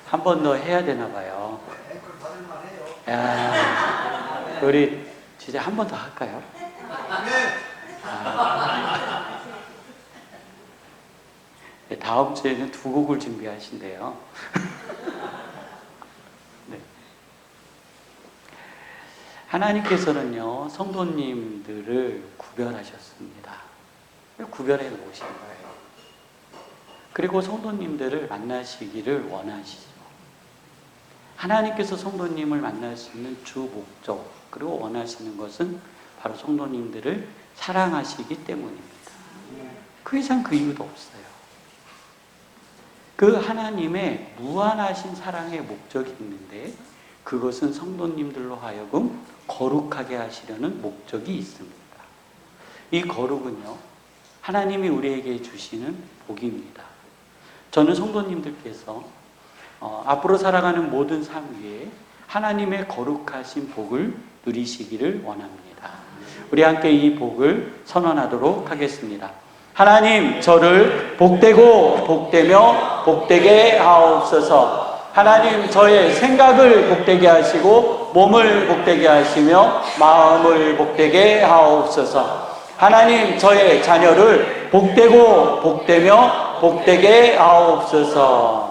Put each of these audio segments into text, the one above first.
한 번 더 해야 되나 봐요. 야, 우리 진짜 한 번 더 할까요? 네, 다음 주에는 두 곡을 준비하신대요. 네. 하나님께서는요, 성도님들을 구별하셨습니다. 구별해 놓으신 거예요. 그리고 성도님들을 만나시기를 원하시죠. 하나님께서 성도님을 만날 수 있는 주 목적, 그리고 원하시는 것은 바로 성도님들을 사랑하시기 때문입니다. 그 이상 그 이유도 없어요. 그 하나님의 무한하신 사랑의 목적이 있는데, 그것은 성도님들로 하여금 거룩하게 하시려는 목적이 있습니다. 이 거룩은요, 하나님이 우리에게 주시는 복입니다. 저는 성도님들께서 앞으로 살아가는 모든 삶 위에 하나님의 거룩하신 복을 누리시기를 원합니다. 우리 함께 이 복을 선언하도록 하겠습니다. 하나님, 저를 복되고 복되며 복되게 하옵소서. 하나님, 저의 생각을 복되게 하시고 몸을 복되게 하시며 마음을 복되게 하옵소서. 하나님, 저의 자녀를 복되고 복되며 복되게 하옵소서.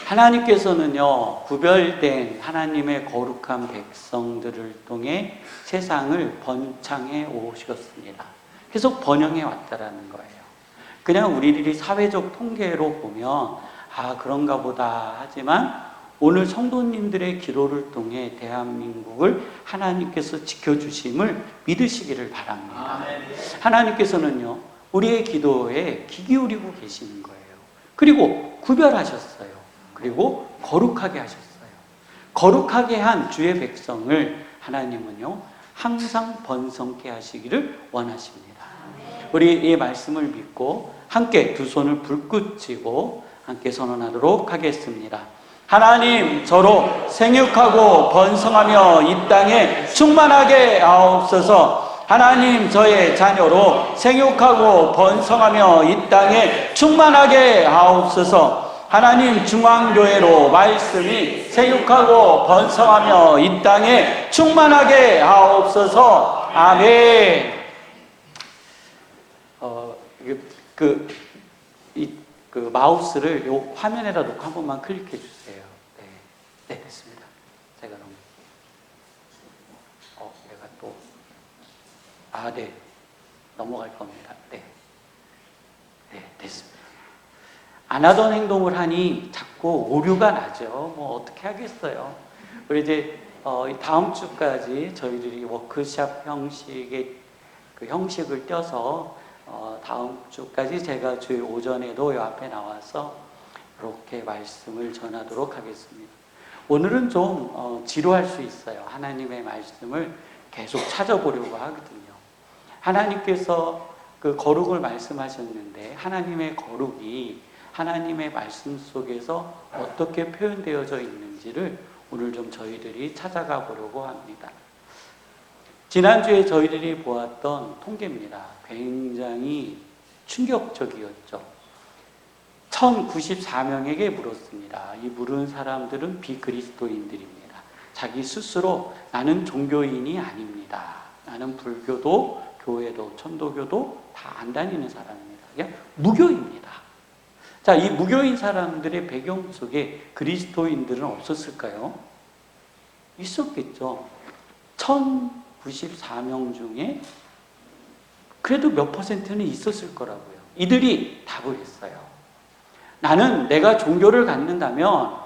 하나님께서는요, 구별된 하나님의 거룩한 백성들을 통해 세상을 번창해 오셨습니다. 계속 번영해 왔다라는 거예요. 그냥 우리들이 사회적 통계로 보면 그런가 보다 하지만, 오늘 성도님들의 기도를 통해 대한민국을 하나님께서 지켜주심을 믿으시기를 바랍니다. 하나님께서는요, 우리의 기도에 귀 기울이고 계시는 거예요. 그리고 구별하셨어요. 그리고 거룩하게 하셨어요. 거룩하게 한 주의 백성을 하나님은요, 항상 번성케 하시기를 원하십니다. 우리 이 말씀을 믿고 함께 두 손을 불끈 쥐고 함께 선언하도록 하겠습니다. 하나님, 저로 생육하고 번성하며 이 땅에 충만하게 하옵소서. 하나님, 저의 자녀로 생육하고 번성하며 이 땅에 충만하게 하옵소서. 하나님, 중앙교회로 말씀이 생육하고 번성하며 이 땅에 충만하게 하옵소서. 아멘. 그 마우스를 요 화면에다 놓고 한 번만 클릭해 주세요. 네, 됐습니다. 제가 너무 내가 또 네, 넘어갈 겁니다. 네, 됐습니다. 안 하던 행동을 하니 자꾸 오류가 나죠. 뭐 어떻게 하겠어요. 우리 이제 다음 주까지 저희들이 워크숍 형식의 그 형식을 떼서 다음 주까지 제가 주일 오전에도 이 앞에 나와서 이렇게 말씀을 전하도록 하겠습니다. 오늘은 좀 지루할 수 있어요. 하나님의 말씀을 계속 찾아보려고 하거든요. 하나님께서 그 거룩을 말씀하셨는데, 하나님의 거룩이 하나님의 말씀 속에서 어떻게 표현되어져 있는지를 오늘 좀 저희들이 찾아가 보려고 합니다. 지난주에 저희들이 보았던 통계입니다. 굉장히 충격적이었죠. 1094명에게 물었습니다. 이 물은 사람들은 비그리스도인들입니다. 자기 스스로 나는 종교인이 아닙니다. 나는 불교도 교회도 천도교도 다 안 다니는 사람입니다. 그냥 무교입니다. 자, 이 무교인 사람들의 배경 속에 그리스도인들은 없었을까요? 있었겠죠. 1094명 중에 그래도 몇 퍼센트는 있었을 거라고요. 이들이 답을 했어요. 나는 내가 종교를 갖는다면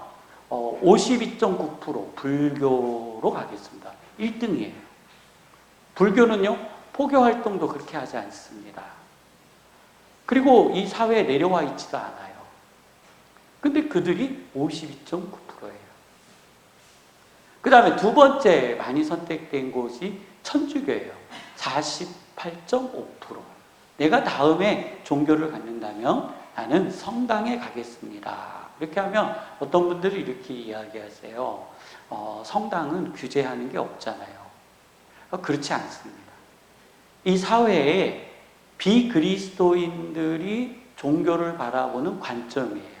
52.9% 불교로 가겠습니다. 1등이에요. 불교는요, 포교 활동도 그렇게 하지 않습니다. 그리고 이 사회에 내려와 있지도 않아요. 근데 그들이 52.9%예요. 그 다음에 두 번째 많이 선택된 곳이 천주교예요. 48.5%. 내가 다음에 종교를 갖는다면 나는 성당에 가겠습니다. 이렇게 하면 어떤 분들이 이렇게 이야기하세요. 성당은 규제하는 게 없잖아요. 그렇지 않습니다. 이 사회에 비그리스도인들이 종교를 바라보는 관점이에요.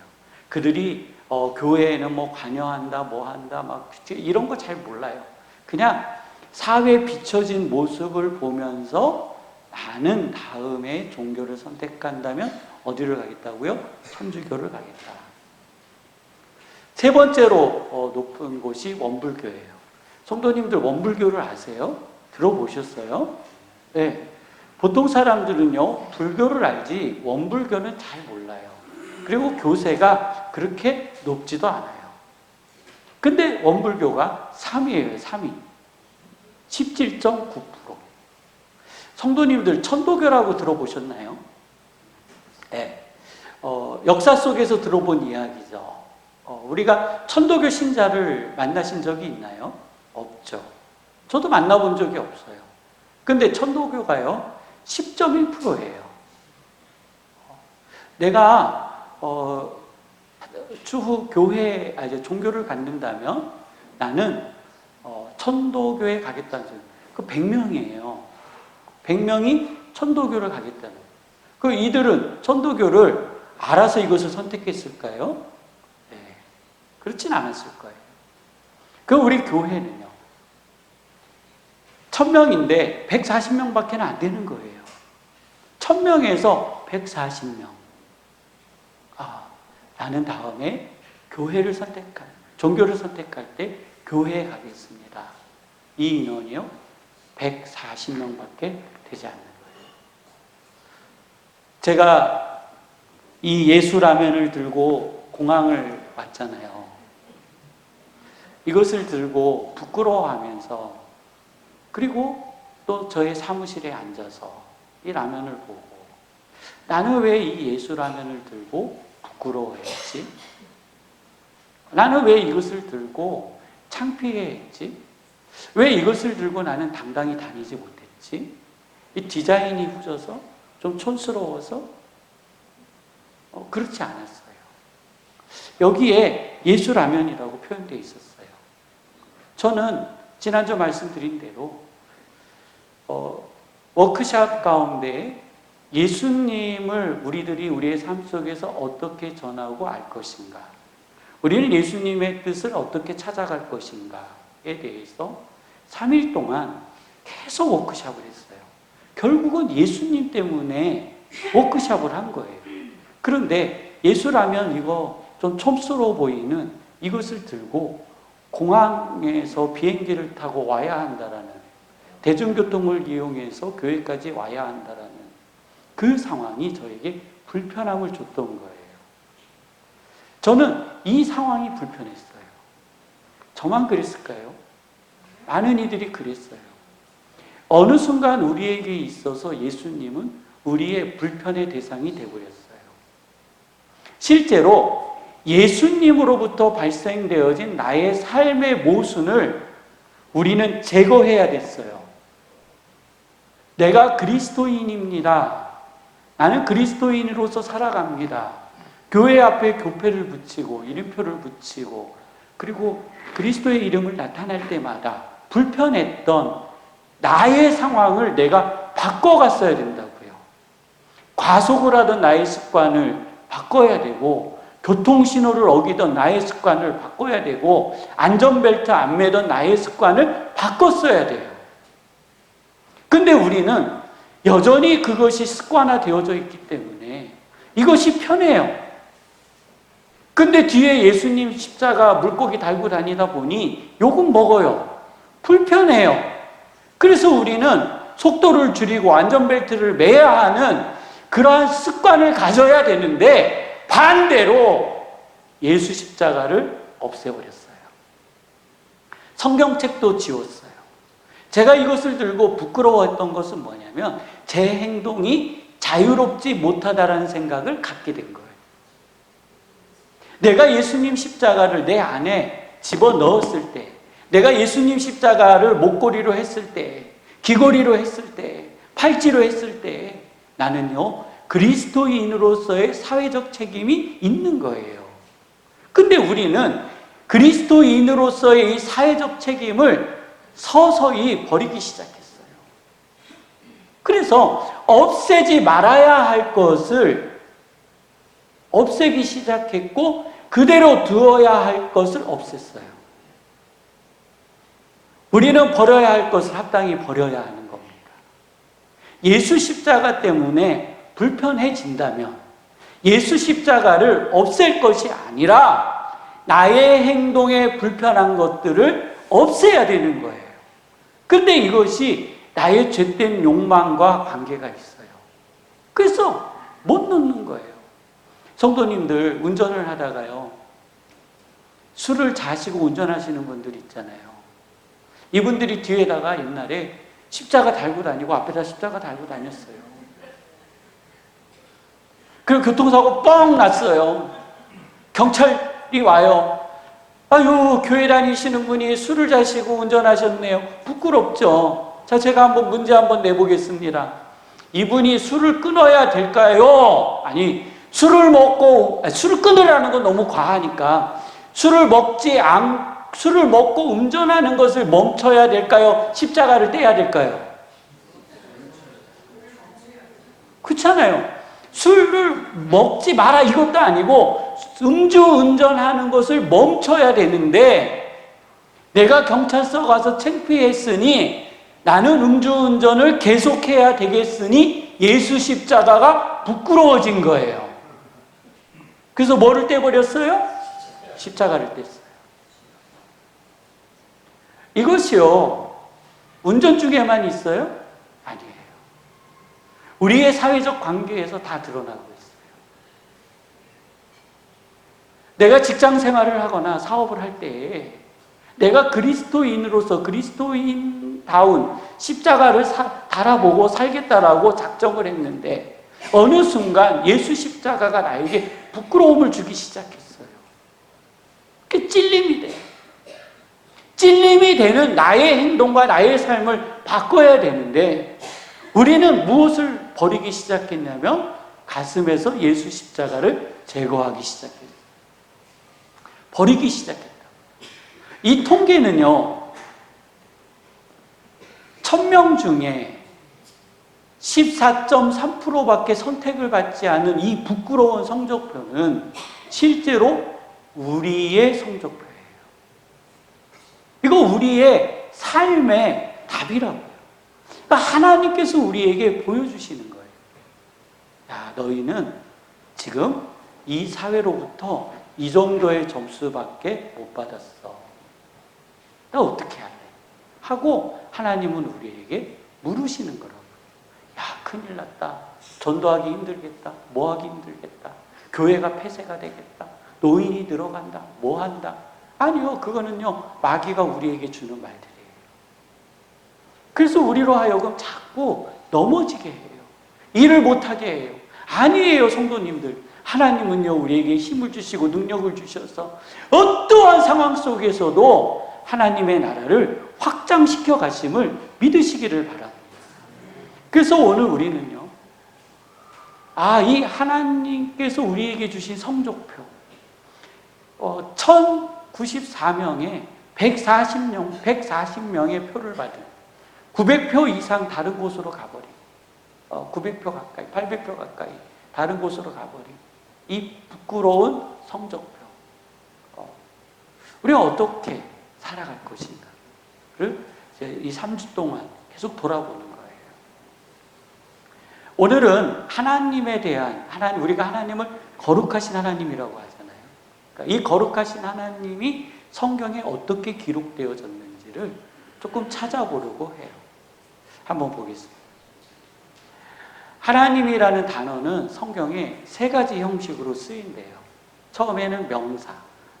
그들이 교회에는 뭐 관여한다, 뭐 한다, 막 이런 거 잘 몰라요. 그냥 사회에 비춰진 모습을 보면서 나는 다음에 종교를 선택한다면 어디를 가겠다고요? 천주교를 가겠다. 세 번째로 높은 곳이 원불교예요. 성도님들 원불교를 아세요? 들어보셨어요? 네. 보통 사람들은요, 불교를 알지 원불교는 잘 몰라요. 그리고 교세가 그렇게 높지도 않아요. 근데 원불교가 3위예요, 3위. 17.9%. 성도님들 천도교라고 들어보셨나요? 네. 역사 속에서 들어본 이야기죠. 우리가 천도교 신자를 만나신 적이 있나요? 없죠. 저도 만나본 적이 없어요. 근데 천도교가요, 10.1%예요. 내가 추후 종교를 갖는다면 나는 천도교에 가겠다는 소리. 그 100명이에요. 100명이 천도교를 가겠다는. 그 이들은 천도교를 알아서 이것을 선택했을까요? 네. 그렇진 않았을 거예요. 그 우리 교회는요, 1000명인데 140명밖에 안 되는 거예요. 1000명에서 140명. 나는 다음에 종교를 선택할 때 교회에 가겠습니다. 이 인원이요, 140명밖에 되지 않는 거예요. 제가 이 예수라면을 들고 공항을 왔잖아요. 이것을 들고 부끄러워하면서, 그리고 또 저의 사무실에 앉아서 이 라면을 보고, 나는 왜 이 예수라면을 들고 부끄러워했지? 나는 왜 이것을 들고 창피해했지? 왜 이것을 들고 나는 당당히 다니지 못했지? 이 디자인이 후져서 좀 촌스러워서 그렇지 않았어요. 여기에 예수라면이라고 표현되어 있었어요. 저는 지난주 말씀드린 대로 워크숍 가운데 예수님을 우리들이 우리의 삶 속에서 어떻게 전하고 알 것인가, 우리는 예수님의 뜻을 어떻게 찾아갈 것인가에 대해서 3일 동안 계속 워크숍을 했어요. 결국은 예수님 때문에 워크숍을 한 거예요. 그런데 예수라면 이거 좀 촌스러워 보이는 이것을 들고 공항에서 비행기를 타고 와야 한다라는, 대중교통을 이용해서 교회까지 와야 한다라는 그 상황이 저에게 불편함을 줬던 거예요. 저는 이 상황이 불편했어요. 저만 그랬을까요? 많은 이들이 그랬어요. 어느 순간 우리에게 있어서 예수님은 우리의 불편의 대상이 되어버렸어요. 실제로 예수님으로부터 발생되어진 나의 삶의 모순을 우리는 제거해야 됐어요. 내가 그리스도인입니다. 나는 그리스도인으로서 살아갑니다. 교회 앞에 교패를 붙이고 이름표를 붙이고, 그리고 그리스도의 이름을 나타날 때마다 불편했던 나의 상황을 내가 바꿔갔어야 된다고요. 과속을 하던 나의 습관을 바꿔야 되고, 교통신호를 어기던 나의 습관을 바꿔야 되고, 안전벨트 안 매던 나의 습관을 바꿨어야 돼요. 근데 우리는 여전히 그것이 습관화되어져 있기 때문에 이것이 편해요. 근데 뒤에 예수님 십자가 물고기 달고 다니다 보니 욕은 먹어요. 불편해요. 그래서 우리는 속도를 줄이고 안전벨트를 매야 하는 그러한 습관을 가져야 되는데, 반대로 예수 십자가를 없애버렸어요. 성경책도 지웠어요. 제가 이것을 들고 부끄러워했던 것은 뭐냐면, 제 행동이 자유롭지 못하다라는 생각을 갖게 된 거예요. 내가 예수님 십자가를 내 안에 집어넣었을 때, 내가 예수님 십자가를 목걸이로 했을 때, 귀걸이로 했을 때, 팔찌로 했을 때, 나는요, 그리스도인으로서의 사회적 책임이 있는 거예요. 근데 우리는 그리스도인으로서의 이 사회적 책임을 서서히 버리기 시작했어요. 그래서 없애지 말아야 할 것을 없애기 시작했고, 그대로 두어야 할 것을 없앴어요. 우리는 버려야 할 것을 합당히 버려야 하는 겁니다. 예수 십자가 때문에 불편해진다면 예수 십자가를 없앨 것이 아니라 나의 행동에 불편한 것들을 없애야 되는 거예요. 그런데 이것이 나의 죄된 욕망과 관계가 있어요. 그래서 못 넣는 거예요. 성도님들 운전을 하다가요, 술을 자시고 운전하시는 분들 있잖아요. 이분들이 뒤에다가 옛날에 십자가 달고 다니고 앞에다 십자가 달고 다녔어요. 그리고 교통사고 뻥 났어요. 경찰이 와요. 아유, 교회 다니시는 분이 술을 자시고 운전하셨네요. 부끄럽죠? 자, 제가 문제 한번 내보겠습니다. 이분이 술을 끊어야 될까요? 아니, 술을 끊으라는 건 너무 과하니까 술을 먹고 운전하는 것을 멈춰야 될까요? 십자가를 떼야 될까요? 그렇잖아요. 술을 먹지 마라 이것도 아니고 음주운전하는 것을 멈춰야 되는데 내가 경찰서 가서 창피했으니 나는 음주운전을 계속해야 되겠으니 예수 십자가가 부끄러워진 거예요. 그래서 뭐를 떼버렸어요? 십자가를 뗐어요. 이것이요, 운전 중에만 있어요? 아니에요. 우리의 사회적 관계에서 다 드러나고 있어요. 내가 직장 생활을 하거나 사업을 할 때 내가 그리스도인으로서 그리스도인다운 십자가를 달아보고 살겠다라고 작정을 했는데 어느 순간 예수 십자가가 나에게 부끄러움을 주기 시작했어요. 그게 찔림이 돼요. 찔림이 되는 나의 행동과 나의 삶을 바꿔야 되는데 우리는 무엇을 버리기 시작했냐면 가슴에서 예수 십자가를 제거하기 시작했어요. 버리기 시작했다. 이 통계는요, 1000명 중에 14.3%밖에 선택을 받지 않은 이 부끄러운 성적표는 실제로 우리의 성적표예요. 이거 우리의 삶의 답이라고요. 그러니까 하나님께서 우리에게 보여주시는 거예요. 야, 너희는 지금 이 사회로부터 이 정도의 점수밖에 못 받았어. 나 어떻게 할래? 하고 하나님은 우리에게 물으시는 거라고요. 야, 큰일 났다. 전도하기 힘들겠다. 뭐하기 힘들겠다. 교회가 폐쇄가 되겠다. 노인이 늘어간다. 뭐 한다. 아니요, 그거는요, 마귀가 우리에게 주는 말들이에요. 그래서 우리로 하여금 자꾸 넘어지게 해요. 일을 못하게 해요. 아니에요, 성도님들. 하나님은요, 우리에게 힘을 주시고 능력을 주셔서 어떠한 상황 속에서도 하나님의 나라를 확장시켜 가심을 믿으시기를 바랍니다. 그래서 오늘 우리는요, 이 하나님께서 우리에게 주신 성적표, 1094명에 140명의 표를 받은 900표 이상 다른 곳으로 가버린 900표 가까이, 800표 가까이 다른 곳으로 가버린 이 부끄러운 성적표, 우리가 어떻게 살아갈 것인가를 이 3주 동안 계속 돌아보는 거예요. 오늘은 하나님에 대한, 우리가 하나님을 거룩하신 하나님이라고 하잖아요. 그러니까 이 거룩하신 하나님이 성경에 어떻게 기록되어졌는지를 조금 찾아보려고 해요. 한번 보겠습니다. 하나님이라는 단어는 성경에 3가지 형식으로 쓰인대요. 처음에는 명사.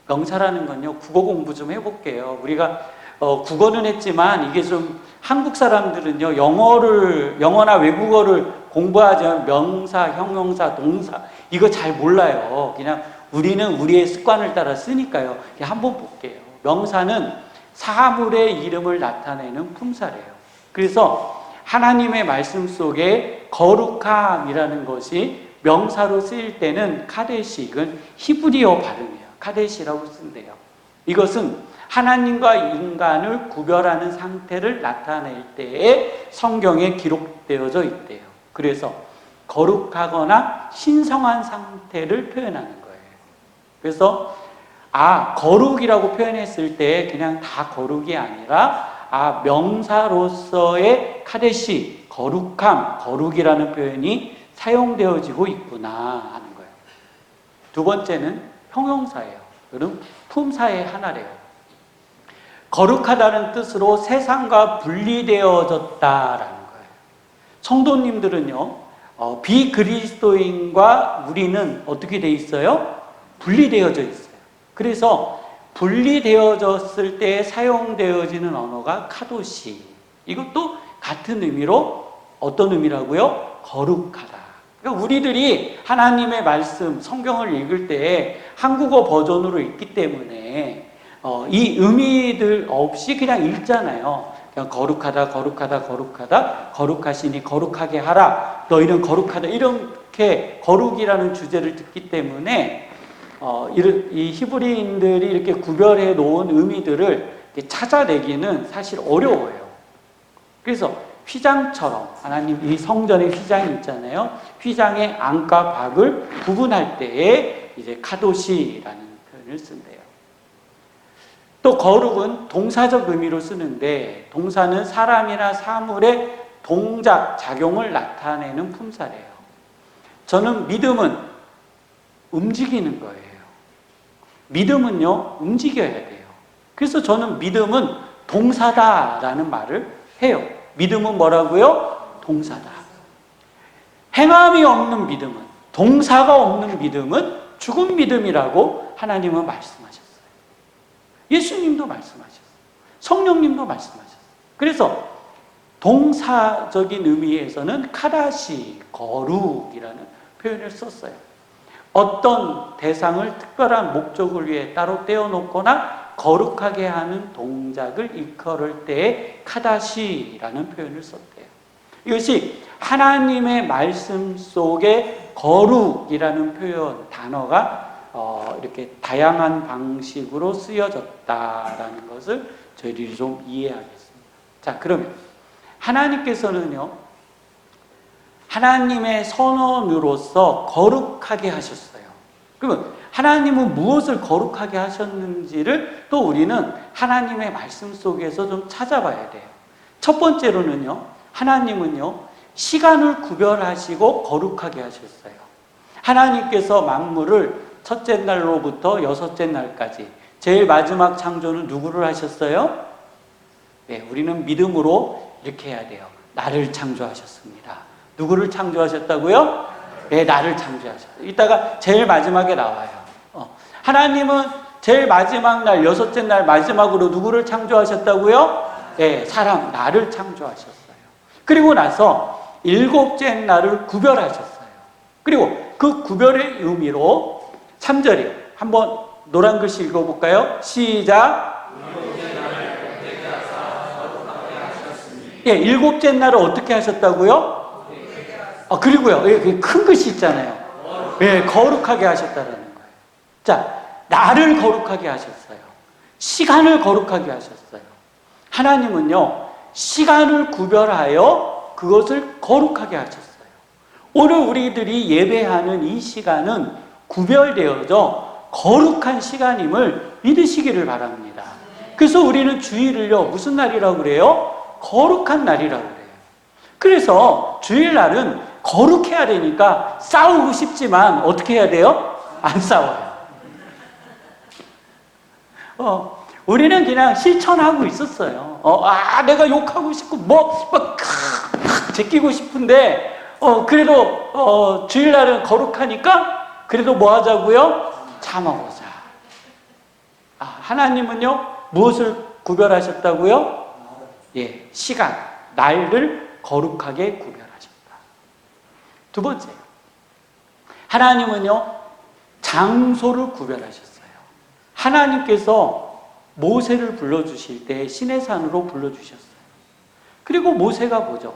명사라는 건요, 국어 공부 좀 해볼게요. 우리가 국어는 했지만 이게 좀 한국 사람들은요, 영어나 외국어를 공부하자면 명사, 형용사, 동사 이거 잘 몰라요. 그냥 우리는 우리의 습관을 따라 쓰니까요. 한번 볼게요. 명사는 사물의 이름을 나타내는 품사래요. 그래서 하나님의 말씀 속에 거룩함이라는 것이 명사로 쓰일 때는 카데시, 이건 히브리어 발음이에요. 카데시라고 쓴대요. 이것은 하나님과 인간을 구별하는 상태를 나타낼 때에 성경에 기록되어져 있대요. 그래서 거룩하거나 신성한 상태를 표현하는 거예요. 그래서 거룩이라고 표현했을 때 그냥 다 거룩이 아니라 명사로서의 카데시, 거룩함, 거룩이라는 표현이 사용되어지고 있구나 하는 거예요. 두 번째는 형용사예요. 그럼 품사의 하나래요. 거룩하다는 뜻으로 세상과 분리되어졌다라는 거예요. 성도님들은요, 비그리스도인과 우리는 어떻게 돼 있어요? 분리되어져 있어요. 그래서 분리되어졌을 때 사용되어지는 언어가 카도시. 이것도 같은 의미로 어떤 의미라고요? 거룩하다. 그러니까 우리들이 하나님의 말씀, 성경을 읽을 때 한국어 버전으로 읽기 때문에 이 의미들 없이 그냥 읽잖아요. 그냥 거룩하다, 거룩하다, 거룩하다, 거룩하시니 거룩하게 하라. 너희는 거룩하다. 이렇게 거룩이라는 주제를 듣기 때문에 이 히브리인들이 이렇게 구별해 놓은 의미들을 찾아내기는 사실 어려워요. 그래서 휘장처럼 하나님 이 성전의 휘장이 있잖아요. 휘장의 안과 박을 구분할 때에 이제 카도시라는 표현을 쓴대요. 또 거룩은 동사적 의미로 쓰는데 동사는 사람이나 사물의 동작, 작용을 나타내는 품사래요. 저는 믿음은 움직이는 거예요. 믿음은요, 움직여야 돼요. 그래서 저는 믿음은 동사다라는 말을 해요. 믿음은 뭐라고요? 동사다. 행함이 없는 믿음은, 동사가 없는 믿음은 죽은 믿음이라고 하나님은 말씀하셨어요. 예수님도 말씀하셨어요. 성령님도 말씀하셨어요. 그래서 동사적인 의미에서는 카다시, 거룩이라는 표현을 썼어요. 어떤 대상을 특별한 목적을 위해 따로 떼어놓거나 거룩하게 하는 동작을 일컬을 때에 카다시라는 표현을 썼대요. 이것이 하나님의 말씀 속에 거룩이라는 표현, 단어가 이렇게 다양한 방식으로 쓰여졌다라는 것을 저희들이 좀 이해하겠습니다. 자, 그러면 하나님께서는요, 하나님의 선언으로서 거룩하게 하셨어요. 그러면 하나님은 무엇을 거룩하게 하셨는지를 또 우리는 하나님의 말씀 속에서 좀 찾아봐야 돼요. 첫 번째로는요, 하나님은요, 시간을 구별하시고 거룩하게 하셨어요. 하나님께서 만물을 첫째 날로부터 여섯째 날까지 제일 마지막 창조는 누구를 하셨어요? 네, 우리는 믿음으로 이렇게 해야 돼요. 나를 창조하셨습니다. 누구를 창조하셨다고요? 네, 나를 창조하셨어요. 이따가 제일 마지막에 나와요. 하나님은 제일 마지막 날, 여섯째 날 마지막으로 누구를 창조하셨다고요? 네, 사람, 나를 창조하셨어요. 그리고 나서 일곱째 날을 구별하셨어요. 그리고 그 구별의 의미로 3절에 한번 노란 글씨 읽어볼까요? 시작. 예, 일곱째 날을 어떻게 하셨다고요? 그리고요, 큰 글씨 있잖아요. 예, 거룩하게 하셨다라는 거예요. 자, 나를 거룩하게 하셨어요. 시간을 거룩하게 하셨어요. 하나님은요, 시간을 구별하여 그것을 거룩하게 하셨어요. 오늘 우리들이 예배하는 이 시간은 구별되어져 거룩한 시간임을 믿으시기를 바랍니다. 그래서 우리는 주일을요, 무슨 날이라고 그래요? 거룩한 날이라고 그래요. 그래서 주일날은 거룩해야 되니까 싸우고 싶지만 어떻게 해야 돼요? 안 싸워요. 우리는 그냥 실천하고 있었어요. 내가 욕하고 싶고, 막 제끼고 싶은데, 그래도, 주일날은 거룩하니까, 그래도 뭐 하자고요? 참아보자. 하나님은요, 무엇을 구별하셨다고요? 예, 시간, 날을 거룩하게 구별하셨다. 두 번째, 하나님은요, 장소를 구별하셨어요. 하나님께서 모세를 불러주실 때 시내산으로 불러주셨어요. 그리고 모세가 뭐죠?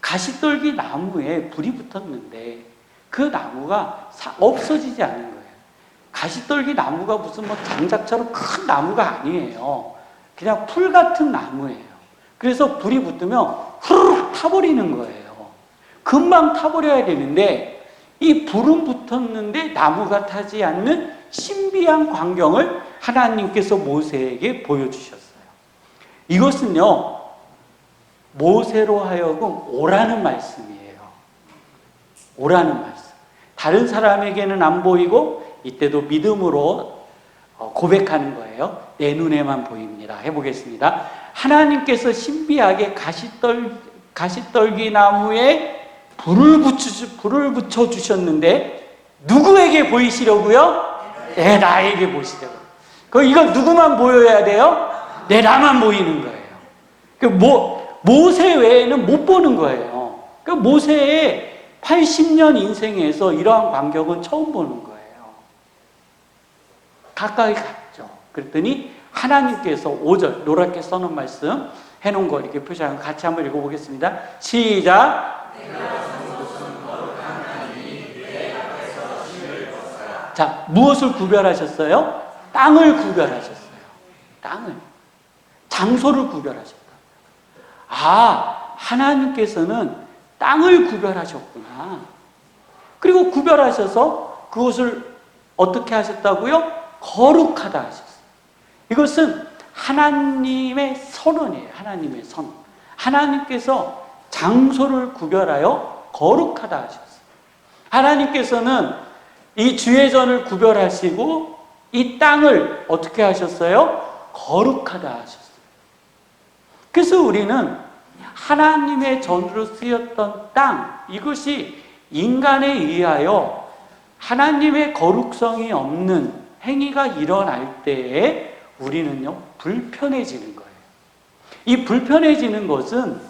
가시떨기 나무에 불이 붙었는데 그 나무가 없어지지 않는 거예요. 가시떨기 나무가 무슨 장작처럼 큰 나무가 아니에요. 그냥 풀 같은 나무예요. 그래서 불이 붙으면 후루룩 타버리는 거예요. 금방 타버려야 되는데 이 불은 붙었는데 나무가 타지 않는 신비한 광경을 하나님께서 모세에게 보여주셨어요. 이것은요, 모세로 하여금 오라는 말씀이에요. 오라는 말씀. 다른 사람에게는 안 보이고 이때도 믿음으로 고백하는 거예요. 내 눈에만 보입니다. 해보겠습니다. 하나님께서 신비하게 가시떨기 나무에 불을 붙여주셨는데 누구에게 보이시려고요? 내 나에게 보시려고요. 이거 누구만 보여야 돼요? 내 나만 보이는 거예요. 모세 외에는 못 보는 거예요. 모세의 80년 인생에서 이러한 광경은 처음 보는 거예요. 가까이 갔죠. 그랬더니 하나님께서 5절 노랗게 써놓은 말씀 해놓은 거 이렇게 표시하는 거 같이 한번 읽어보겠습니다. 시작. 자, 무엇을 구별하셨어요? 땅을 구별하셨어요. 땅을. 장소를 구별하셨다. 아, 하나님께서는 땅을 구별하셨구나. 그리고 구별하셔서 그것을 어떻게 하셨다고요? 거룩하다 하셨어요. 이것은 하나님의 선언이에요. 하나님의 선언. 하나님께서 장소를 구별하여 거룩하다 하셨어요. 하나님께서는 이 주의전을 구별하시고 이 땅을 어떻게 하셨어요? 거룩하다 하셨어요. 그래서 우리는 하나님의 전으로 쓰였던 땅, 이것이 인간에 의하여 하나님의 거룩성이 없는 행위가 일어날 때에 우리는요, 불편해지는 거예요. 이 불편해지는 것은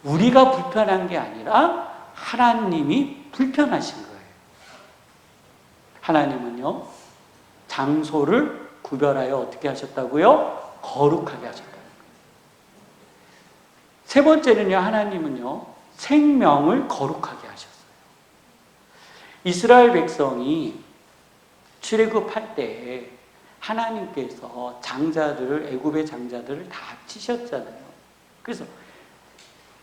우리가 불편한 게 아니라 하나님이 불편하신 거예요. 하나님은요, 장소를 구별하여 어떻게 하셨다고요? 거룩하게 하셨다. 세 번째는요, 하나님은요, 생명을 거룩하게 하셨어요. 이스라엘 백성이 출애굽할 때 하나님께서 애굽의 장자들을 다 치셨잖아요. 그래서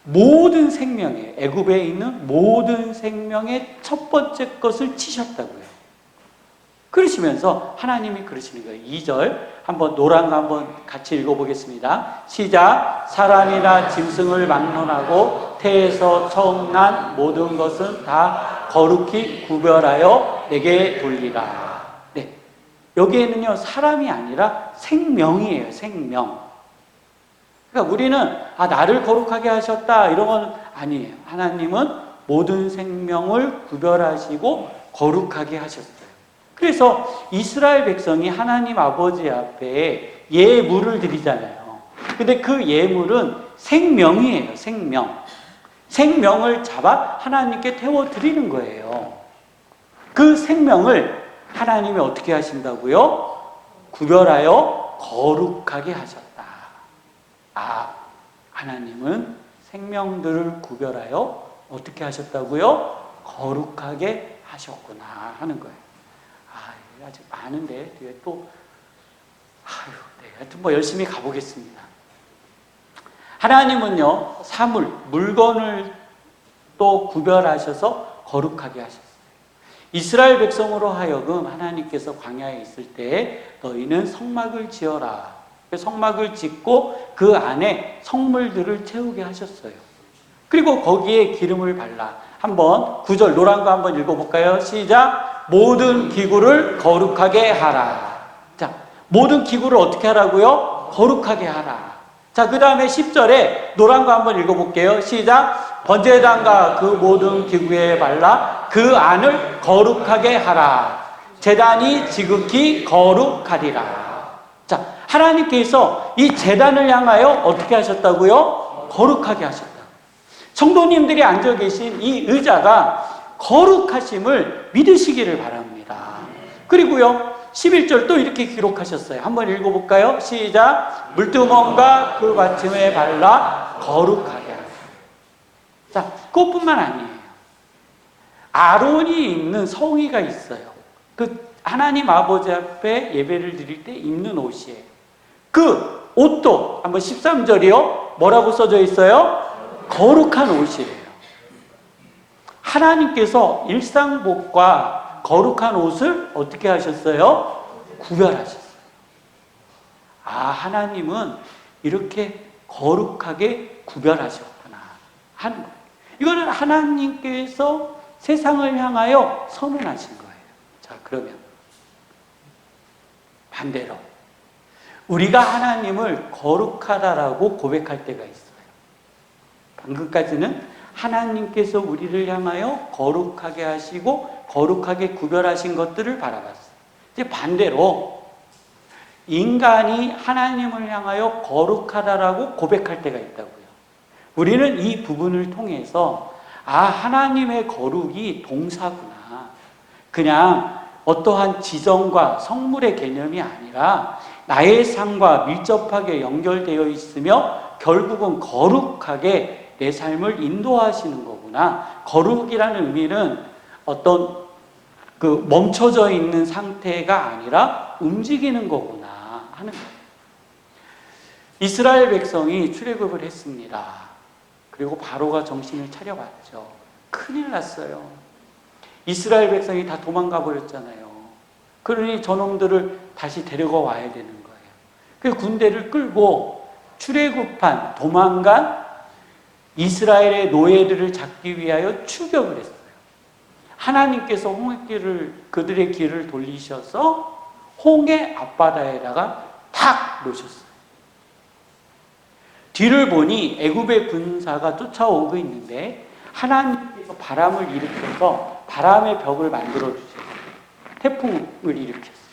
모든 생명에, 애굽에 있는 모든 생명의 첫 번째 것을 치셨다고요. 그러시면서 하나님이 그러시는 거예요. 2절 한번 노란 거 한번 같이 읽어보겠습니다. 시작. 사람이나 짐승을 막론하고 태에서 처음 난 모든 것은 다 거룩히 구별하여 내게 돌리라. 네, 여기에는요, 사람이 아니라 생명이에요. 생명. 그러니까 우리는 나를 거룩하게 하셨다 이런 건 아니에요. 하나님은 모든 생명을 구별하시고 거룩하게 하셨어요. 그래서 이스라엘 백성이 하나님 아버지 앞에 예물을 드리잖아요. 근데 그 예물은 생명이에요. 생명. 생명을 잡아 하나님께 태워 드리는 거예요. 그 생명을 하나님이 어떻게 하신다고요? 구별하여 거룩하게 하셨다. 하나님은 생명들을 구별하여 어떻게 하셨다고요? 거룩하게 하셨구나 하는 거예요. 아직 많은데 뒤에 또 하여튼 열심히 가보겠습니다. 하나님은요, 물건을 또 구별하셔서 거룩하게 하셨어요. 이스라엘 백성으로 하여금 하나님께서 광야에 있을 때 너희는 성막을 지어라. 성막을 짓고 그 안에 성물들을 채우게 하셨어요. 그리고 거기에 기름을 발라. 한번 9절 노란 거 한번 읽어볼까요? 시작. 모든 기구를 거룩하게 하라. 자, 모든 기구를 어떻게 하라고요? 거룩하게 하라. 자, 그 다음에 10절에 노란 거 한번 읽어볼게요. 시작. 번제단과 그 모든 기구에 발라 그 안을 거룩하게 하라. 제단이 지극히 거룩하리라. 자, 하나님께서 이 제단을 향하여 어떻게 하셨다고요? 거룩하게 하셨다. 성도님들이 앉아 계신 이 의자가 거룩하심을 믿으시기를 바랍니다. 그리고요, 11절 또 이렇게 기록하셨어요. 한번 읽어볼까요? 시작. 물두멍과 그 받침에 발라 거룩하게 하라. 자, 그것뿐만 아니에요. 아론이 입는 성의가 있어요. 그 하나님 아버지 앞에 예배를 드릴 때 입는 옷이에요. 그 옷도 한번 13절이요. 뭐라고 써져 있어요? 거룩한 옷이에요. 하나님께서 일상복과 거룩한 옷을 어떻게 하셨어요? 구별하셨어요. 아, 하나님은 이렇게 거룩하게 구별하셨구나 하는 거예요. 이거는 하나님께서 세상을 향하여 선언하신 거예요. 자, 그러면 반대로 우리가 하나님을 거룩하다라고 고백할 때가 있어요. 방금까지는 하나님께서 우리를 향하여 거룩하게 하시고 거룩하게 구별하신 것들을 바라봤어요. 이제 반대로 인간이 하나님을 향하여 거룩하다라고 고백할 때가 있다고요. 우리는 이 부분을 통해서 아, 하나님의 거룩이 동사구나. 그냥 어떠한 지정과 성물의 개념이 아니라 나의 삶과 밀접하게 연결되어 있으며 결국은 거룩하게 내 삶을 인도하시는 거구나. 거룩이라는 의미는 어떤 멈춰져 있는 상태가 아니라 움직이는 거구나 하는 거예요. 이스라엘 백성이 출애굽을 했습니다. 그리고 바로가 정신을 차려봤죠. 큰일 났어요. 이스라엘 백성이 다 도망가 버렸잖아요. 그러니 저놈들을 다시 데려가 와야 되는 거예요. 그 군대를 끌고 출애굽한 도망간 이스라엘의 노예들을 잡기 위하여 추격을 했어요. 하나님께서 그들의 길을 돌리셔서 홍해 앞바다에다가 탁 놓으셨어요. 뒤를 보니 애굽의 군사가 쫓아오고 있는데 하나님께서 바람을 일으켜서 바람의 벽을 만들어 주세요. 태풍을 일으켰어요.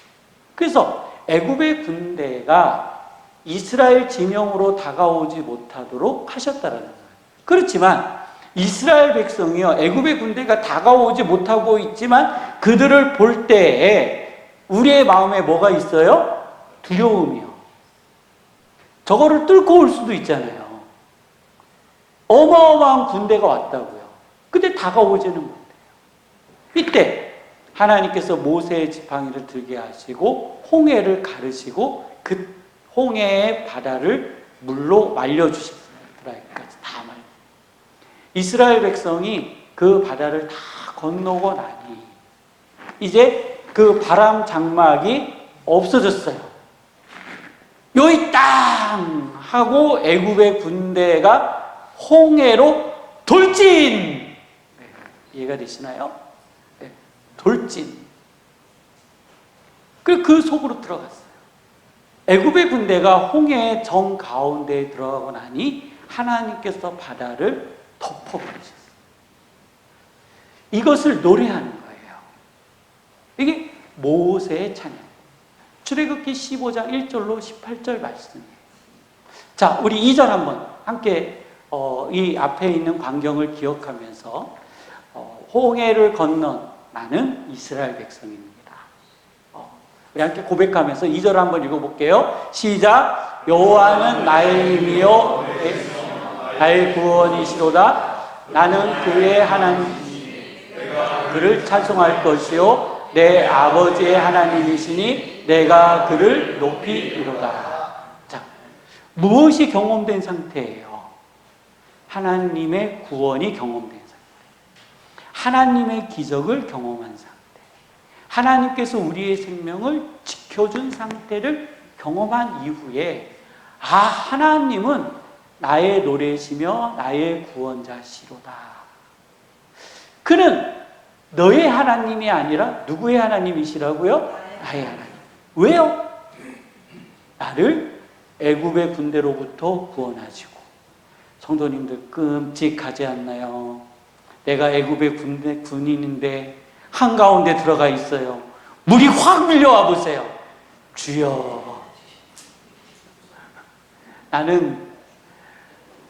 그래서 애굽의 군대가 이스라엘 진영으로 다가오지 못하도록 하셨다라는 거예요. 그렇지만 이스라엘 백성이요, 애굽의 군대가 다가오지 못하고 있지만 그들을 볼 때에 우리의 마음에 뭐가 있어요? 두려움이요. 저거를 뚫고 올 수도 있잖아요. 어마어마한 군대가 왔다고요. 근데 다가오지는 못해요. 이때 하나님께서 모세의 지팡이를 들게 하시고 홍해를 가르시고 그 홍해의 바다를 물로 말려주셨어요. 드라이까지 다 말려. 이스라엘 백성이 그 바다를 다 건너고 나니 이제 그 바람 장막이 없어졌어요. 여기 땅 하고 애굽의 군대가 홍해로 돌진. 이해가 되시나요? 네. 돌진. 그 속으로 들어갔어요. 애굽의 군대가 홍해의 정 가운데에 들어가고 나니 하나님께서 바다를 덮어버리셨어요. 이것을 노래하는 거예요. 이게 모세의 찬양. 출애굽기 15장 1절로 18절 말씀이에요. 자, 우리 2절 한번 함께 이 앞에 있는 광경을 기억하면서 홍해를 건넌 나는 이스라엘 백성입니다. 우리 함께 고백하면서 2절 한번 읽어볼게요. 시작. 여호와는 나의 힘이요 나의 구원이시로다. 나는 그의 하나님 그를 찬송할 것이요 내 아버지의 하나님이시니 내가 그를 높이리로다. 자, 무엇이 경험된 상태예요? 하나님의 구원이 경험된 상태. 하나님의 기적을 경험한 상태. 하나님께서 우리의 생명을 지켜준 상태를 경험한 이후에 아, 하나님은 나의 노래시며 나의 구원자시로다. 그는 너의 하나님이 아니라 누구의 하나님이시라고요? 나의 하나님. 왜요? 나를 애굽의 군대로부터 구원하시고. 성도님들 끔찍하지 않나요? 내가 애굽의 군인인데 한가운데 들어가 있어요. 물이 확 밀려와 보세요. 주여, 나는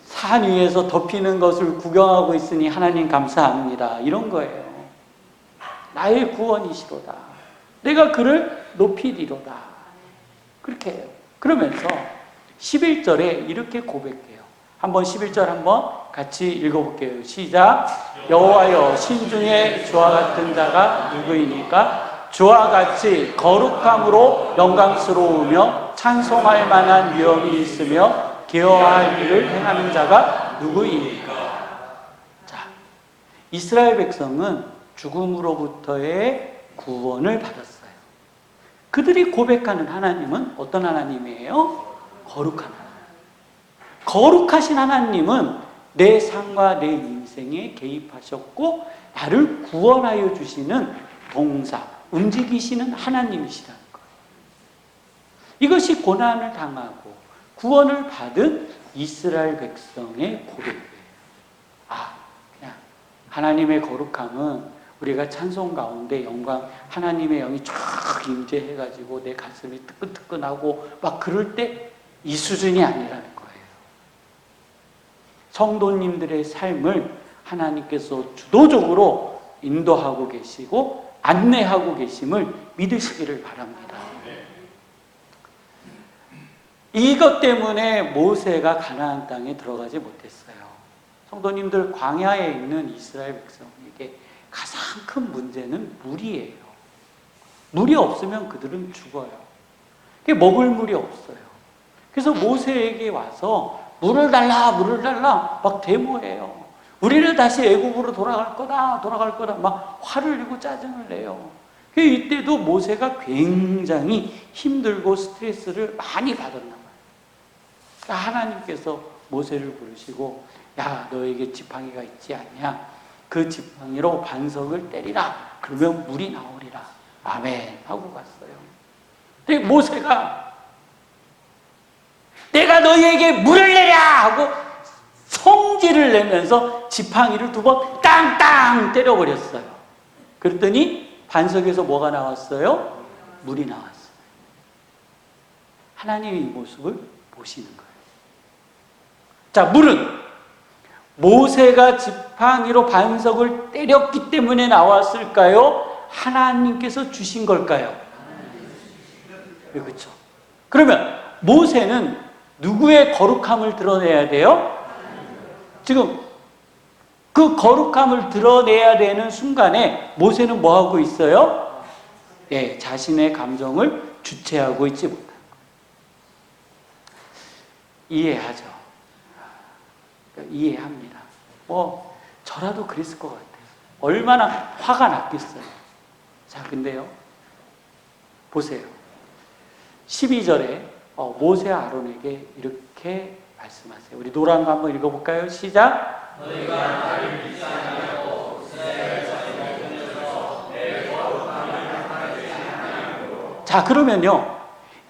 산 위에서 덮이는 것을 구경하고 있으니 하나님 감사합니다. 이런 거예요. 나의 구원이시로다. 내가 그를 높이리로다. 그렇게 해요. 그러면서 11절에 이렇게 고백해요. 한번 11절 한번 같이 읽어볼게요. 시작. 여호와여, 신중에 주와 같은 자가 누구이니까? 주와 같이 거룩함으로 영광스러우며 찬송할 만한 위엄이 있으며 기여할 일을 행하는 자가 누구이니까? 자, 이스라엘 백성은 죽음으로부터의 구원을 받았어요. 그들이 고백하는 하나님은 어떤 하나님이에요? 거룩한 하나님. 거룩하신 하나님은 내 삶과 내 인생에 개입하셨고 나를 구원하여 주시는 동사, 움직이시는 하나님이시라는 거예요. 이것이 고난을 당하고 구원을 받은 이스라엘 백성의 고백이에요. 그냥 하나님의 거룩함은 우리가 찬송 가운데 영광, 하나님의 영이 쫙 임재해가지고 내 가슴이 뜨끈뜨끈하고 막 그럴 때 이 수준이 아니라는 거예요. 성도님들의 삶을 하나님께서 주도적으로 인도하고 계시고 안내하고 계심을 믿으시기를 바랍니다. 이것 때문에 모세가 가나안 땅에 들어가지 못했어요. 성도님들, 광야에 있는 이스라엘 백성에게 가장 큰 문제는 물이에요. 물이 없으면 그들은 죽어요. 먹을 물이 없어요. 그래서 모세에게 와서 물을 달라 막 데모해요. 우리는 다시 애굽으로 돌아갈 거다 막 화를 내고 짜증을 내요. 이때도 모세가 굉장히 힘들고 스트레스를 많이 받았나 봐요. 하나님께서 모세를 부르시고, 야, 너에게 지팡이가 있지 않냐? 그 지팡이로 반석을 때리라. 그러면 물이 나오리라. 아멘 하고 갔어요. 근데 모세가 내가 너희에게 물을 내랴 하고 성질을 내면서 지팡이를 2번 땅땅 때려버렸어요. 그랬더니 반석에서 뭐가 나왔어요? 물이 나왔어요. 하나님이 이 모습을 보시는 거예요. 자, 물은 모세가 지팡이로 반석을 때렸기 때문에 나왔을까요? 하나님께서 주신 걸까요? 그렇죠. 그러면 모세는 누구의 거룩함을 드러내야 돼요? 지금 그 거룩함을 드러내야 되는 순간에 모세는 뭐 하고 있어요? 예, 자신의 감정을 주체하고 있지 못한 거예요. 이해하죠? 이해합니다. 저라도 그랬을 것 같아요. 얼마나 화가 났겠어요. 자, 근데요, 보세요. 12절에 모세 아론에게 이렇게 말씀하세요. 우리 노란 거 한번 읽어볼까요? 시작. 너희가 나를 믿지 아니하고 이스라엘 자손의 중에서 내 거룩함을 나타내지 아니하므로. 자, 그러면요,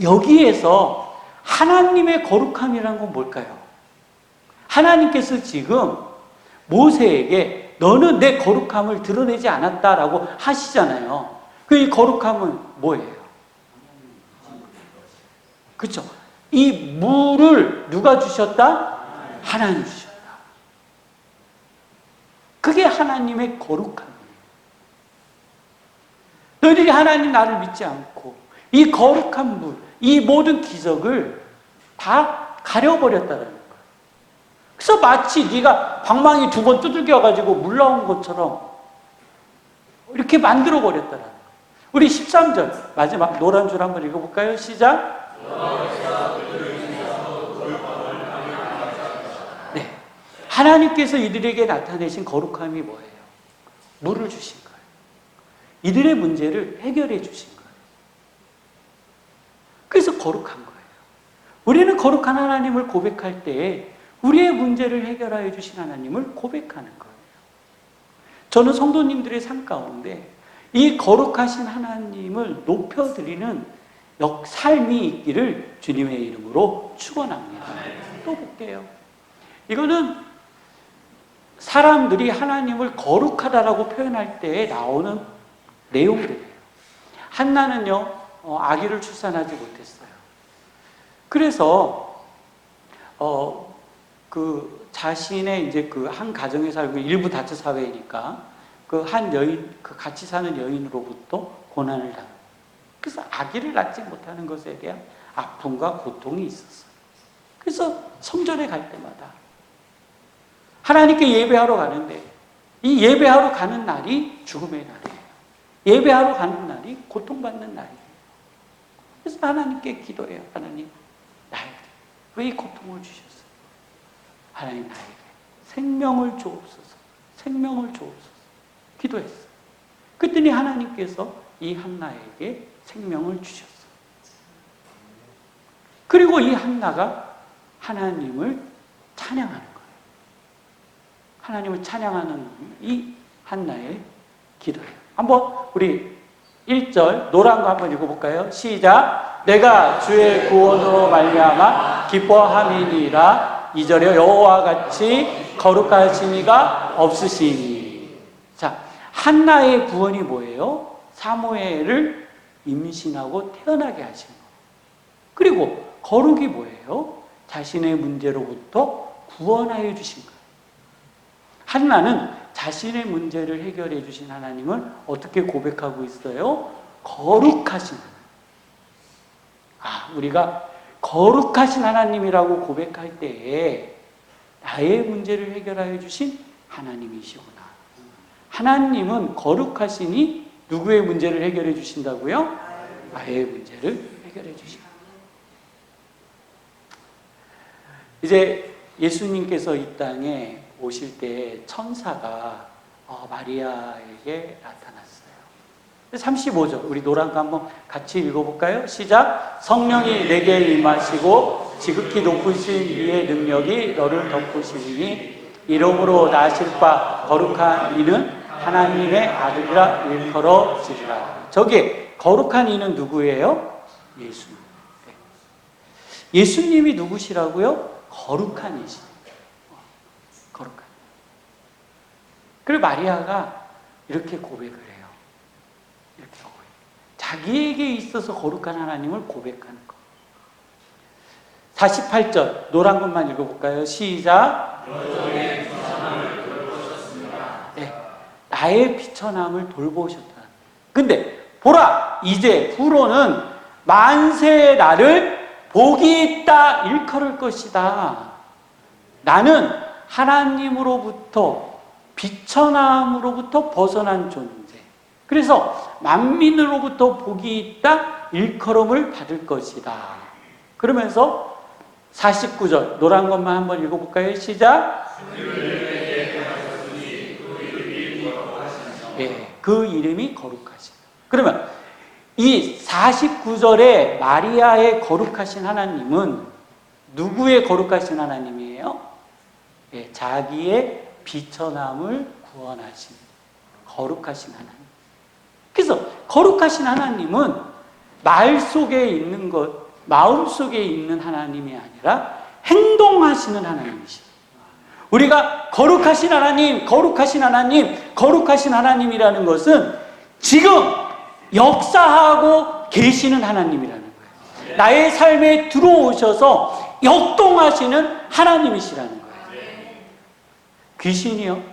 여기에서 하나님의 거룩함이라는 건 뭘까요? 하나님께서 지금 모세에게 너는 내 거룩함을 드러내지 않았다라고 하시잖아요. 이 거룩함은 뭐예요? 그렇죠? 이 물을 누가 주셨다? 하나님 주셨다. 그게 하나님의 거룩함이에요. 너희들이 하나님 나를 믿지 않고 이 거룩한 물, 이 모든 기적을 다 가려버렸다는 거예요. 그래서 마치 네가 방망이 2번 두들겨가지고 물 나온 것처럼 이렇게 만들어버렸다는 거예요. 우리 13절 마지막 노란 줄 한번 읽어볼까요? 시작. 네, 하나님께서 이들에게 나타내신 거룩함이 뭐예요? 물을 주신 거예요. 이들의 문제를 해결해 주신 거예요. 그래서 거룩한 거예요. 우리는 거룩한 하나님을 고백할 때에 우리의 문제를 해결하여 주신 하나님을 고백하는 거예요. 저는 성도님들의 삶 가운데 이 거룩하신 하나님을 높여드리는 삶이 있기를 주님의 이름으로 축원합니다. 또 볼게요. 이거는 사람들이 하나님을 거룩하다라고 표현할 때 나오는 내용들이에요. 한나는요, 아기를 출산하지 못했어요. 그래서 그 자신의 이제 그 한 가정에 살고 일부 다처 사회니까 그 한 여인, 그 같이 사는 여인으로부터 고난을 당합니다. 그래서 아기를 낳지 못하는 것에 대한 아픔과 고통이 있었어요. 그래서 성전에 갈 때마다 하나님께 예배하러 가는데 이 예배하러 가는 날이 죽음의 날이에요. 예배하러 가는 날이 고통받는 날이에요. 그래서 하나님께 기도해요. 하나님, 나에게 왜 이 고통을 주셨어요? 하나님, 나에게 생명을 주옵소서. 생명을 주옵소서. 기도했어요. 그랬더니 하나님께서 이 한나에게 생명을 주셨어요. 그리고 이 한나가 하나님을 찬양하는 거예요. 하나님을 찬양하는 이 한나의 기도예요. 한번 우리 1절 노란 거 한번 읽어볼까요? 시작. 내가 주의 구원으로 말미암아 기뻐함이니라. 2절에 여호와와 같이 거룩하신 이가 없으시니. 자, 한나의 구원이 뭐예요? 사무엘을 임신하고 태어나게 하신 거예요. 그리고 거룩이 뭐예요? 자신의 문제로부터 구원하여 주신 거예요. 한나는 자신의 문제를 해결해 주신 하나님을 어떻게 고백하고 있어요? 거룩하신 하나님. 우리가 거룩하신 하나님이라고 고백할 때에 나의 문제를 해결하여 주신 하나님이시구나. 하나님은 거룩하시니 누구의 문제를 해결해 주신다고요? 나의 문제를 해결해 주신다. 이제 예수님께서 이 땅에 오실 때 천사가 마리아에게 나타났어요. 35절 우리 노란 거 한번 같이 읽어볼까요? 시작. 성령이 내게 임하시고 지극히 높으신 이의 능력이 너를 덮으시니 이름으로 나실 바 거룩한 이는 하나님의 아들이라 일컬어지리라. 저기 거룩한 이는 누구예요? 예수님. 예수님이 누구시라고요? 거룩한 이시죠. 거룩한. 그리고 마리아가 이렇게 고백을 해요. 이렇게 고백. 자기에게 있어서 거룩한 하나님을 고백하는 거. 48절 노란 것만 읽어볼까요? 시작. 네, 나의 비천함을 돌보셨다. 근데 보라, 이제 후로는 만세의 나를 복이 있다 일컬을 것이다. 나는 하나님으로부터 비천함으로부터 벗어난 존재. 그래서 만민으로부터 복이 있다 일컬음을 받을 것이다. 그러면서 49절 노란 것만 한번 읽어볼까요? 시작. 예, 그 이름이 거룩하시다. 그러면 이 49절에 마리아의 거룩하신 하나님은 누구의 거룩하신 하나님이에요? 예, 자기의 비천함을 구원하신 거룩하신 하나님. 그래서 거룩하신 하나님은 말 속에 있는 것, 마음 속에 있는 하나님이 아니라 행동하시는 하나님이시죠. 우리가 거룩하신 하나님, 거룩하신 하나님, 거룩하신 하나님이라는 것은 지금 역사하고 계시는 하나님이라는 거예요. 나의 삶에 들어오셔서 역동하시는 하나님이시라는 거예요. 귀신이요?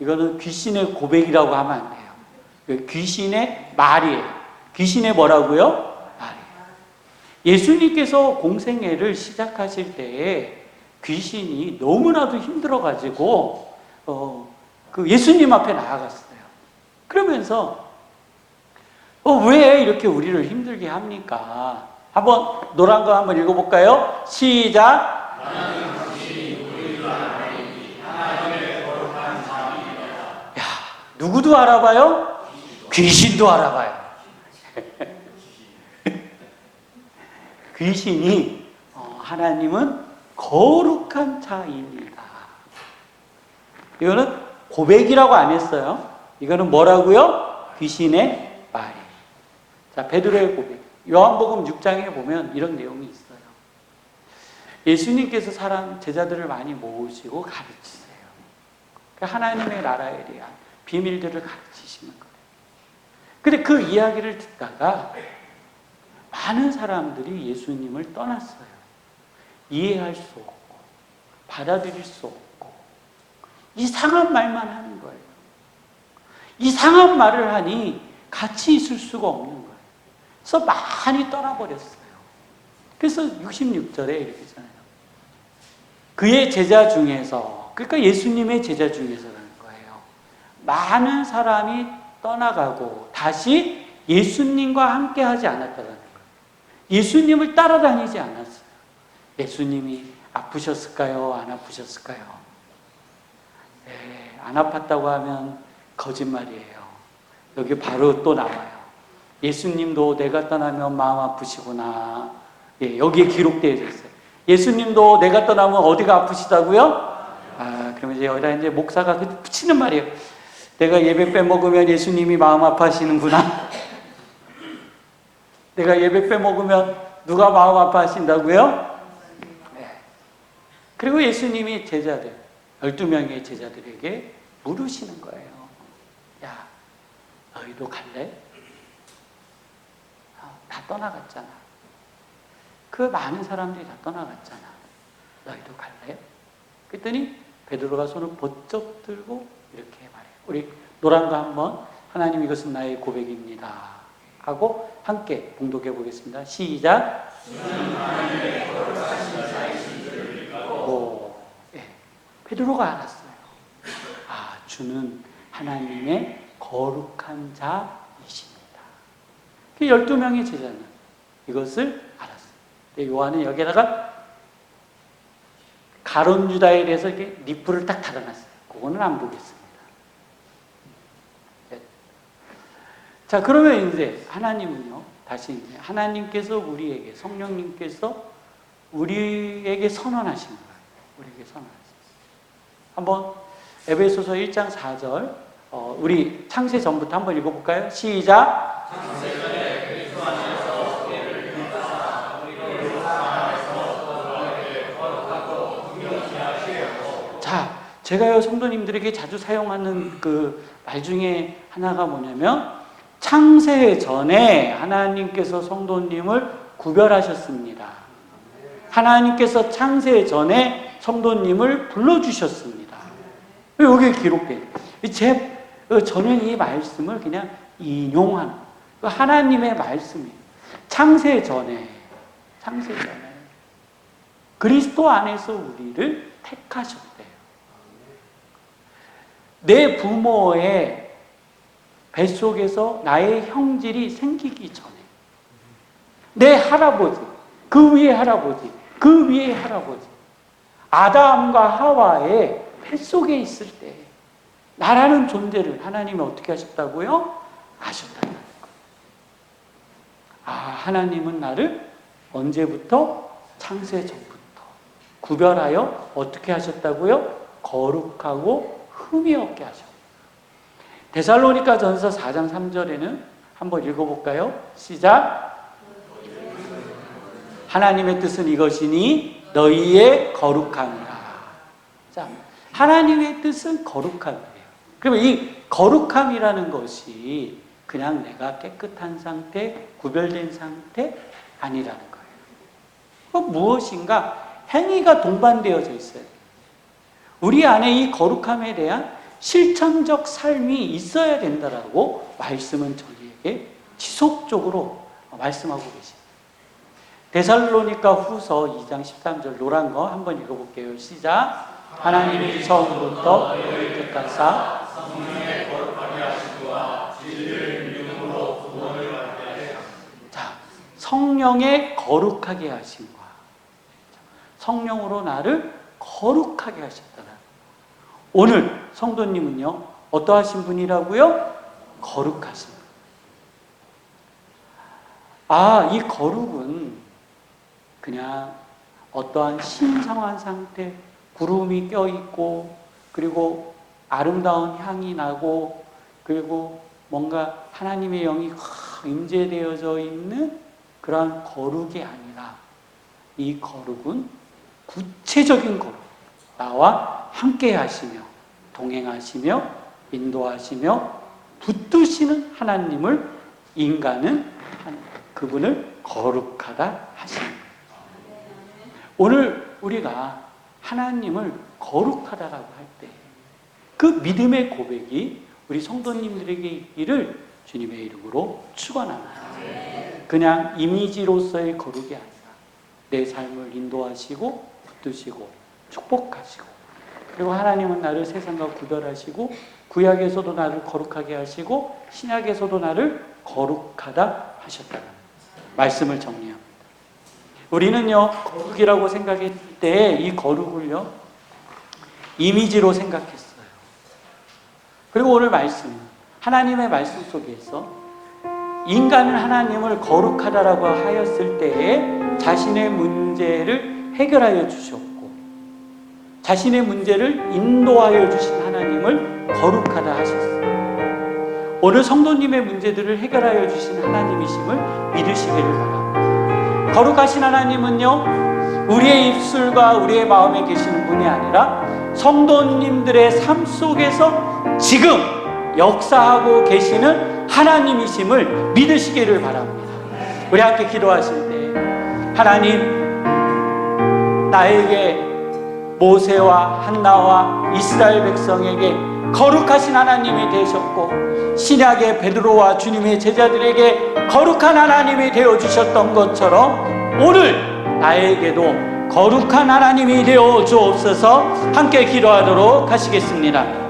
이거는 귀신의 고백이라고 하면 안 돼요. 귀신의 말이에요. 귀신의 뭐라고요? 말이에요. 예수님께서 공생애를 시작하실 때에 귀신이 너무나도 힘들어가지고 그 예수님 앞에 나아갔어요. 그러면서 왜 이렇게 우리를 힘들게 합니까? 한번 노란 거 한번 읽어볼까요? 시작. 야, 누구도 알아봐요? 귀신도 알아봐요. 귀신이 하나님은 거룩한 자입니다. 이거는 고백이라고 안 했어요. 이거는 뭐라고요? 귀신의 말이에요. 자, 베드로의 고백. 요한복음 6장에 보면 이런 내용이 있어요. 예수님께서 제자들을 많이 모으시고 가르치세요. 하나님의 나라에 대한 비밀들을 가르치시는 거예요. 근데 그 이야기를 듣다가 많은 사람들이 예수님을 떠났어요. 이해할 수 없고 받아들일 수 없고 이상한 말만 하는 거예요. 이상한 말을 하니 같이 있을 수가 없는 거예요. 그래서 많이 떠나버렸어요. 그래서 66절에 이렇게 있잖아요. 그의 제자 중에서, 그러니까 예수님의 제자 중에서라는 거예요. 많은 사람이 떠나가고 다시 예수님과 함께 하지 않았다는 거예요. 예수님을 따라다니지 않았어요. 예수님이 아프셨을까요? 안 아프셨을까요? 네, 안 아팠다고 하면 거짓말이에요. 여기 바로 또 나와요. 예수님도 내가 떠나면 마음 아프시구나. 예, 여기에 기록되어 있어요. 예수님도 내가 떠나면 어디가 아프시다고요? 그러면 이제 여기다 이제 목사가 붙이는 말이에요. 내가 예배 빼먹으면 예수님이 마음 아파하시는구나. 내가 예배 빼먹으면 누가 마음 아파하신다고요? 네. 그리고 예수님이 제자들, 12명의 제자들에게 물으시는 거예요. 야, 너희도 갈래? 다 떠나갔잖아. 그 많은 사람들이 다 떠나갔잖아. 너희도 갈래? 그랬더니 베드로가 손을 번쩍 들고 이렇게 말해요. 우리 노란거 한번, 하나님 이것은 나의 고백입니다 하고 함께 봉독해 보겠습니다. 시작. 예. 베드로가 알았어요. 주는 하나님의 거룩한 자이십니다. 그 12명의 제자는 이것을 알았어요. 요한은 여기다가 가룟 유다에 대해서 이렇게 니프를 딱 달아놨어요. 그거는 안 보겠습니다. 자, 그러면 이제 하나님은요, 다시 이제 하나님께서 우리에게, 성령님께서 우리에게 선언하신 거예요. 우리에게 선언하신 거예요. 한번 에베소서 1장 4절, 우리 창세 전부터 한번 읽어볼까요? 시작! 창세전에 그리스도 안에서 우리를 인도하사 우리를 사랑하셔서 거룩하고 분명히 하시려고. 자, 제가요 성도님들에게 자주 사용하는 그 말 중에 하나가 뭐냐면 창세 전에 하나님께서 성도님을 구별하셨습니다. 하나님께서 창세 전에 성도님을 불러주셨습니다. 여기에 기록돼요. 저는 이 말씀을 그냥 인용하는 하나님의 말씀이에요. 창세 전에 그리스도 안에서 우리를 택하셨대요. 내 부모의 뱃속에서 나의 형질이 생기기 전에 내 할아버지, 그 위에 할아버지, 그 위에 할아버지 아담과 하와의 뱃속에 있을 때 나라는 존재를 하나님이 어떻게 하셨다고요? 아셨다는 거예요. 하나님은 나를 언제부터? 창세 전부터 구별하여 어떻게 하셨다고요? 거룩하고 흠이 없게 하셨어요. 데살로니가 전서 4장 3절에는 한번 읽어볼까요? 시작. 하나님의 뜻은 이것이니 너희의 거룩함이라. 자, 하나님의 뜻은 거룩함이에요. 그러면 이 거룩함이라는 것이 그냥 내가 깨끗한 상태, 구별된 상태 아니라는 거예요. 무엇인가 행위가 동반되어져 있어요. 우리 안에 이 거룩함에 대한 실천적 삶이 있어야 된다라고 말씀은 저희에게 지속적으로 말씀하고 계십니다. 데살로니가 후서 2장 13절 노란 거 한번 읽어볼게요. 시작. 하나님이 처음부터 너희를 택하사 성령의 거룩하게 하시고 진리를 믿음으로 구원을 받게 하셨습니다. 자, 성령의 거룩하게 하심과 성령으로 나를 거룩하게 하셨다는 오늘 성도님은요 어떠하신 분이라고요? 거룩하신 분. 이 거룩은 그냥 어떠한 신성한 상태, 구름이 껴있고 그리고 아름다운 향이 나고 그리고 뭔가 하나님의 영이 임재되어져 있는 그러한 거룩이 아니라 이 거룩은 구체적인 거룩, 나와 함께 하시며 동행하시며 인도하시며 붙드시는 하나님을 인간은 그분을 거룩하다 하십니다. 오늘 우리가 하나님을 거룩하다라고 할 때 그 믿음의 고백이 우리 성도님들에게 있기를 주님의 이름으로 축원합니다. 그냥 이미지로서의 거룩이 아니라 내 삶을 인도하시고 붙드시고 축복하시고 그리고 하나님은 나를 세상과 구별하시고 구약에서도 나를 거룩하게 하시고 신약에서도 나를 거룩하다 하셨다는 말씀을 정리합니다. 우리는요 거룩이라고 생각했을 때 이 거룩을요 이미지로 생각했어요. 그리고 오늘 말씀 하나님의 말씀 속에서 인간은 하나님을 거룩하다라고 하였을 때에 자신의 문제를 해결하여 주셨고 자신의 문제를 인도하여 주신 하나님을 거룩하다 하셨어요. 오늘 성도님의 문제들을 해결하여 주신 하나님이심을 믿으시기를 바랍니다. 거룩하신 하나님은요, 우리의 입술과 우리의 마음에 계시는 분이 아니라 성도님들의 삶 속에서 지금 역사하고 계시는 하나님이심을 믿으시기를 바랍니다. 우리 함께 기도하실 때 하나님, 나에게 모세와 한나와 이스라엘 백성에게 거룩하신 하나님이 되셨고 신약의 베드로와 주님의 제자들에게 거룩한 하나님이 되어주셨던 것처럼 오늘 나에게도 거룩한 하나님이 되어 주옵소서. 함께 기도하도록 하시겠습니다.